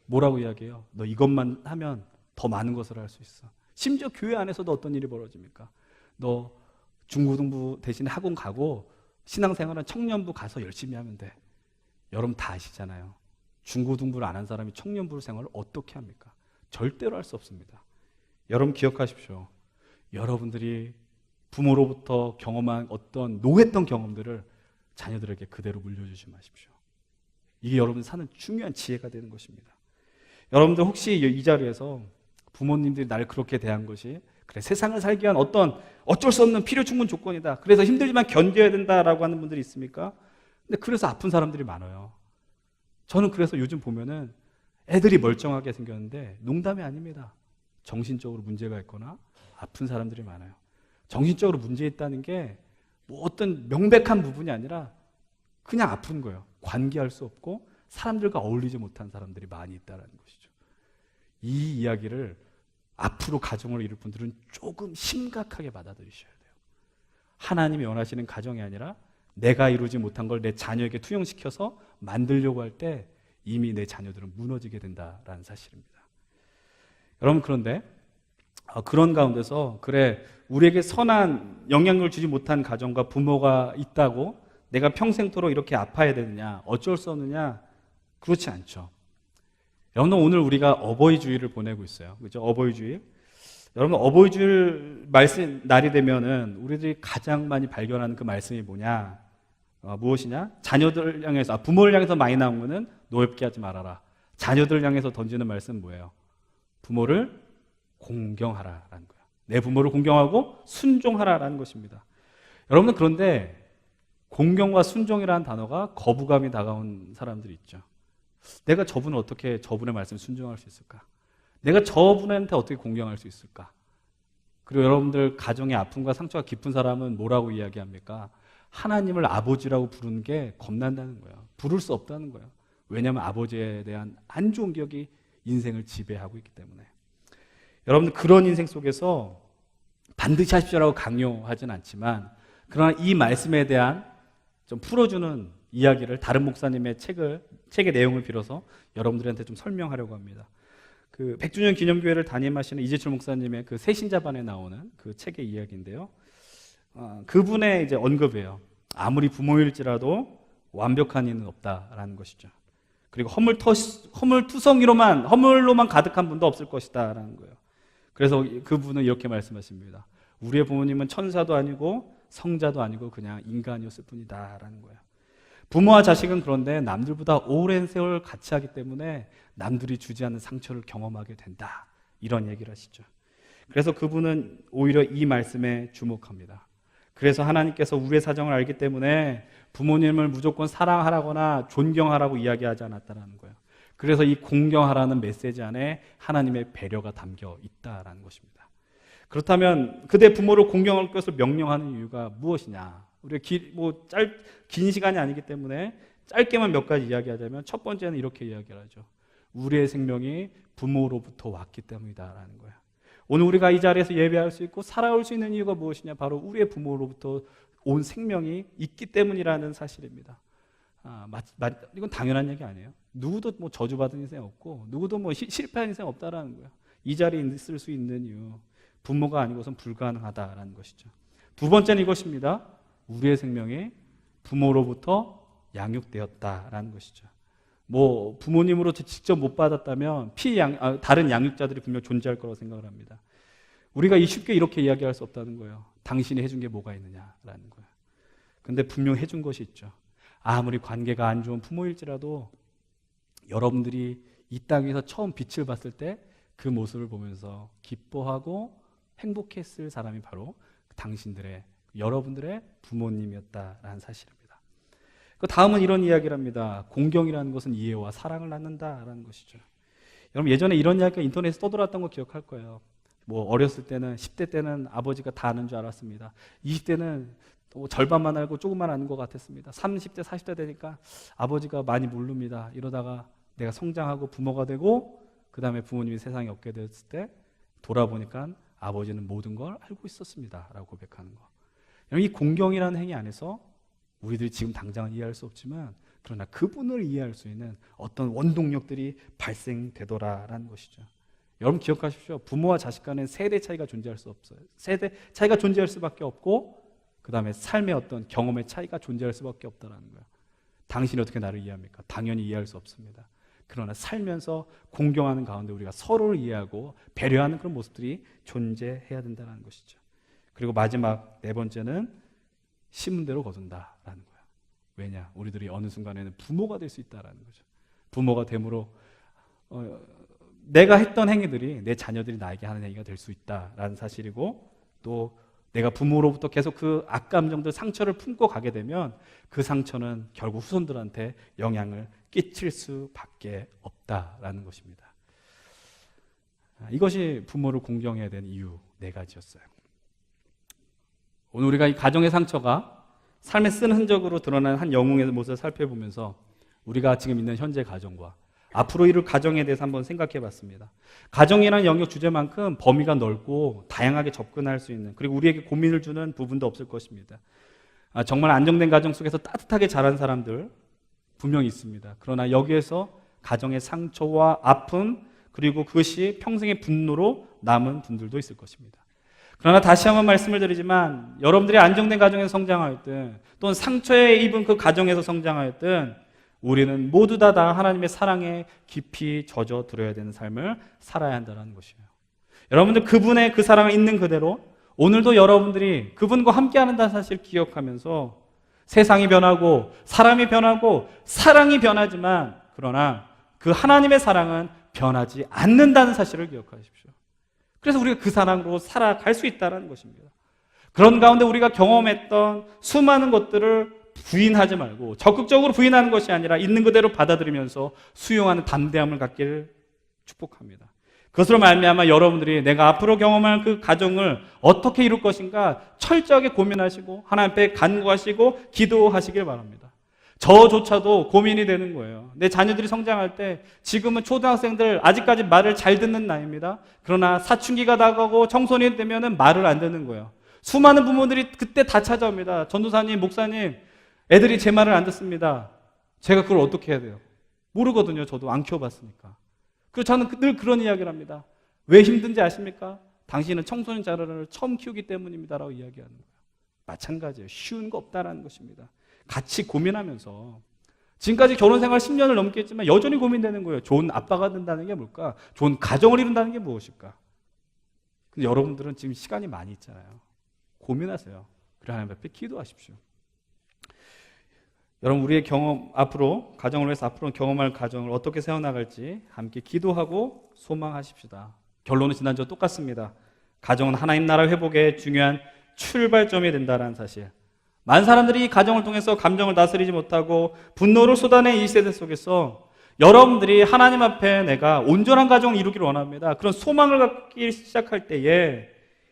뭐라고 이야기해요? 너 이것만 하면 더 많은 것을 할 수 있어. 심지어 교회 안에서도 어떤 일이 벌어집니까? 너 중고등부 대신에 학원 가고 신앙생활은 청년부 가서 열심히 하면 돼. 여러분 다 아시잖아요. 중고등부를 안 한 사람이 청년부 생활을 어떻게 합니까? 절대로 할 수 없습니다. 여러분 기억하십시오. 여러분들이 부모로부터 경험한 어떤 노했던 경험들을 자녀들에게 그대로 물려주지 마십시오. 이게 여러분 사는 중요한 지혜가 되는 것입니다. 여러분들 혹시 이 자리에서 부모님들이 날 그렇게 대한 것이 그래 세상을 살기 위한 어쩔 수 없는 필요 충분 조건이다. 그래서 힘들지만 견뎌야 된다라고 하는 분들이 있습니까? 근데 그래서 아픈 사람들이 많아요. 저는 그래서 요즘 보면은 애들이 멀쩡하게 생겼는데 농담이 아닙니다. 정신적으로 문제가 있거나 아픈 사람들이 많아요. 정신적으로 문제 있다는 게 뭐 어떤 명백한 부분이 아니라 그냥 아픈 거예요. 관계할 수 없고 사람들과 어울리지 못한 사람들이 많이 있다는 것이죠. 이 이야기를 앞으로 가정을 이룰 분들은 조금 심각하게 받아들이셔야 돼요. 하나님이 원하시는 가정이 아니라 내가 이루지 못한 걸 내 자녀에게 투영시켜서 만들려고 할 때 이미 내 자녀들은 무너지게 된다라는 사실입니다. 여러분, 그런데 그런 가운데서 그래 우리에게 선한 영향력을 주지 못한 가정과 부모가 있다고 내가 평생토록 이렇게 아파야 되느냐, 어쩔 수 없느냐, 그렇지 않죠. 여러분, 오늘 우리가 어버이 주일을 보내고 있어요. 그렇죠? 어버이 주일. 여러분, 어버이 주일 말씀 날이 되면은 우리들이 가장 많이 발견하는 그 말씀이 뭐냐? 무엇이냐? 자녀들 향해서, 부모를 향해서 많이 나온 거는 노엽게 하지 말아라. 자녀들 향해서 던지는 말씀은 뭐예요? 부모를 공경하라라는 거예요. 내 부모를 공경하고 순종하라라는 것입니다. 여러분은 그런데 공경과 순종이라는 단어가 거부감이 다가온 사람들이 있죠. 내가 저분을 어떻게 저분의 말씀을 순종할 수 있을까? 내가 저분한테 어떻게 공경할 수 있을까? 그리고 여러분들 가정의 아픔과 상처가 깊은 사람은 뭐라고 이야기합니까? 하나님을 아버지라고 부르는 게 겁난다는 거예요. 부를 수 없다는 거예요. 왜냐하면 아버지에 대한 안 좋은 기억이 인생을 지배하고 있기 때문에. 여러분들 그런 인생 속에서 반드시 하십시오라고 강요하진 않지만 그러나 이 말씀에 대한 좀 풀어주는 이야기를 다른 목사님의 책의 내용을 빌어서 여러분들한테 좀 설명하려고 합니다. 그 100주년 기념교회를 담임하시는 이재철 목사님의 그 새신자반에 나오는 그 책의 이야기인데요. 그분의 이제 언급이에요. 아무리 부모일지라도 완벽한 이는 없다라는 것이죠. 그리고 허물로만 가득한 분도 없을 것이다라는 거예요. 그래서 그분은 이렇게 말씀하십니다. 우리의 부모님은 천사도 아니고 성자도 아니고 그냥 인간이었을 뿐이다라는 거예요. 부모와 자식은 그런데 남들보다 오랜 세월 같이 하기 때문에 남들이 주지 않는 상처를 경험하게 된다. 이런 얘기를 하시죠. 그래서 그분은 오히려 이 말씀에 주목합니다. 그래서 하나님께서 우리의 사정을 알기 때문에 부모님을 무조건 사랑하라거나 존경하라고 이야기하지 않았다는 거예요. 그래서 이 공경하라는 메시지 안에 하나님의 배려가 담겨 있다라는 것입니다. 그렇다면 그대 부모를 공경할 것을 명령하는 이유가 무엇이냐? 우리가 긴 시간이 아니기 때문에 짧게만 몇 가지 이야기하자면 첫 번째는 이렇게 이야기를 하죠. 우리의 생명이 부모로부터 왔기 때문이다라는 거예요. 오늘 우리가 이 자리에서 예배할 수 있고 살아올 수 있는 이유가 무엇이냐? 바로 우리의 부모로부터 온 생명이 있기 때문이라는 사실입니다. 이건 당연한 얘기 아니에요. 누구도 뭐 저주받은 인생 없고 누구도 뭐 실패한 인생 없다라는 거예요. 이 자리에 있을 수 있는 이유, 부모가 아니고선 불가능하다라는 것이죠. 두 번째는 이것입니다. 우리의 생명이 부모로부터 양육되었다라는 것이죠. 뭐 부모님으로부터 직접 못 받았다면 다른 양육자들이 분명 존재할 거라고 생각을 합니다. 우리가 쉽게 이렇게 이야기할 수 없다는 거예요. 당신이 해준 게 뭐가 있느냐라는 거예요. 근데 분명 해준 것이 있죠. 아무리 관계가 안 좋은 부모일지라도 여러분들이 이 땅에서 처음 빛을 봤을 때 그 모습을 보면서 기뻐하고 행복했을 사람이 바로 당신들의, 여러분들의 부모님이었다라는 사실입니다. 그 다음은 이런 이야기를 합니다. 공경이라는 것은 이해와 사랑을 낳는다라는 것이죠. 여러분 예전에 이런 이야기가 인터넷에 떠돌았던 거 기억할 거예요. 뭐 어렸을 때는 10대 때는 아버지가 다 아는 줄 알았습니다. 20대는 또 절반만 알고 조금만 아는 것 같았습니다. 30대 40대 되니까 아버지가 많이 모릅니다. 이러다가 내가 성장하고 부모가 되고 그 다음에 부모님이 세상에 없게 됐을 때 돌아보니까 아버지는 모든 걸 알고 있었습니다 라고 고백하는 거. 이 공경이라는 행위 안에서 우리들이 지금 당장은 이해할 수 없지만 그러나 그분을 이해할 수 있는 어떤 원동력들이 발생되더라라는 것이죠. 여러분 기억하십시오. 부모와 자식 간에 세대 차이가 존재할 수 없어요. 세대 차이가 존재할 수밖에 없고 그 다음에 삶의 어떤 경험의 차이가 존재할 수밖에 없다는 거예요. 당신이 어떻게 나를 이해합니까? 당연히 이해할 수 없습니다. 그러나 살면서 공경하는 가운데 우리가 서로를 이해하고 배려하는 그런 모습들이 존재해야 된다는 것이죠. 그리고 마지막 네 번째는 심은 대로 거둔다라는 거예요. 왜냐? 우리들이 어느 순간에는 부모가 될 수 있다라는 거죠. 부모가 됨으로 내가 했던 행위들이 내 자녀들이 나에게 하는 행위가 될 수 있다라는 사실이고, 또 내가 부모로부터 계속 그 악감정들, 상처를 품고 가게 되면 그 상처는 결국 후손들한테 영향을 끼칠 수밖에 없다라는 것입니다. 이것이 부모를 공경해야 되는 이유 네 가지였어요. 오늘 우리가 이 가정의 상처가 삶에 쓴 흔적으로 드러나는 한 영웅의 모습을 살펴보면서 우리가 지금 있는 현재 가정과 앞으로 이룰 가정에 대해서 한번 생각해 봤습니다. 가정이라는 영역 주제만큼 범위가 넓고 다양하게 접근할 수 있는, 그리고 우리에게 고민을 주는 부분도 없을 것입니다. 정말 안정된 가정 속에서 따뜻하게 자란 사람들 분명히 있습니다. 그러나 여기에서 가정의 상처와 아픔, 그리고 그것이 평생의 분노로 남은 분들도 있을 것입니다. 그러나 다시 한번 말씀을 드리지만 여러분들이 안정된 가정에서 성장하였든 또는 상처에 입은 그 가정에서 성장하였든 우리는 모두 다 하나님의 사랑에 깊이 젖어들어야 되는 삶을 살아야 한다는 것이에요. 여러분들 그분의 그 사랑을 있는 그대로 오늘도 여러분들이 그분과 함께 하는다는 사실을 기억하면서 세상이 변하고 사람이 변하고 사랑이 변하지만 그러나 그 하나님의 사랑은 변하지 않는다는 사실을 기억하십시오. 그래서 우리가 그 사랑으로 살아갈 수 있다는 것입니다. 그런 가운데 우리가 경험했던 수많은 것들을 부인하지 말고 적극적으로 부인하는 것이 아니라 있는 그대로 받아들이면서 수용하는 담대함을 갖기를 축복합니다. 그것으로 말미암아 여러분들이 내가 앞으로 경험할 그 가정을 어떻게 이룰 것인가 철저하게 고민하시고 하나님 앞에 간구하시고 기도하시길 바랍니다. 저조차도 고민이 되는 거예요. 내 자녀들이 성장할 때 지금은 초등학생들 아직까지 말을 잘 듣는 나이입니다. 그러나 사춘기가 다가오고 청소년이 되면 말을 안 듣는 거예요. 수많은 부모들이 그때 다 찾아옵니다. 전도사님, 목사님, 애들이 제 말을 안 듣습니다. 제가 그걸 어떻게 해야 돼요? 모르거든요. 저도 안 키워봤으니까. 그래서 저는 늘 그런 이야기를 합니다. 왜 힘든지 아십니까? 당신은 청소년 자녀를 처음 키우기 때문입니다라고 이야기하는 거예요. 마찬가지예요. 쉬운 거 없다라는 것입니다. 같이 고민하면서 지금까지 결혼 생활 10년을 넘게 했지만 여전히 고민되는 거예요. 좋은 아빠가 된다는 게 뭘까? 좋은 가정을 이룬다는 게 무엇일까? 근데 여러분들은 지금 시간이 많이 있잖아요. 고민하세요. 그래 하나님 앞에 기도하십시오. 여러분 우리의 경험 앞으로 가정을 위해서 앞으로 경험할 가정을 어떻게 세워나갈지 함께 기도하고 소망하십시다. 결론은 지난주와 똑같습니다. 가정은 하나님 나라 회복의 중요한 출발점이 된다는 사실. 많은 사람들이 이 가정을 통해서 감정을 다스리지 못하고 분노를 쏟아낸 이 세대 속에서 여러분들이 하나님 앞에 내가 온전한 가정을 이루기를 원합니다. 그런 소망을 갖기 시작할 때에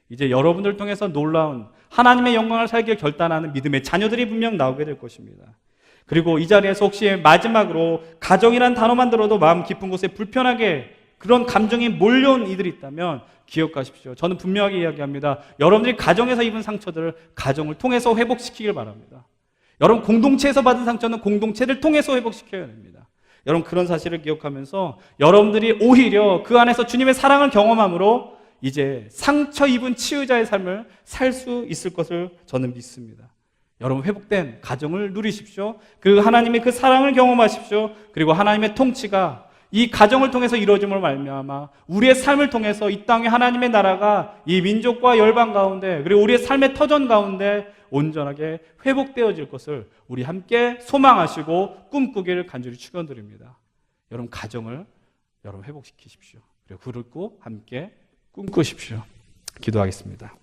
이제 여러분들 통해서 놀라운 하나님의 영광을 살길 결단하는 믿음의 자녀들이 분명 나오게 될 것입니다. 그리고 이 자리에서 혹시 마지막으로 가정이란 단어만 들어도 마음 깊은 곳에 불편하게 그런 감정이 몰려온 이들이 있다면 기억하십시오. 저는 분명하게 이야기합니다. 여러분들이 가정에서 입은 상처들을 가정을 통해서 회복시키길 바랍니다. 여러분 공동체에서 받은 상처는 공동체를 통해서 회복시켜야 됩니다. 여러분 그런 사실을 기억하면서 여러분들이 오히려 그 안에서 주님의 사랑을 경험함으로 이제 상처 입은 치유자의 삶을 살 수 있을 것을 저는 믿습니다. 여러분 회복된 가정을 누리십시오. 그 하나님의 그 사랑을 경험하십시오. 그리고 하나님의 통치가 이 가정을 통해서 이루어짐을 말미암아 우리의 삶을 통해서 이 땅에 하나님의 나라가 이 민족과 열방 가운데 그리고 우리의 삶의 터전 가운데 온전하게 회복되어질 것을 우리 함께 소망하시고 꿈꾸기를 간절히 축원드립니다. 여러분 가정을 여러분 회복시키십시오. 그리고 함께 꿈꾸십시오. 기도하겠습니다.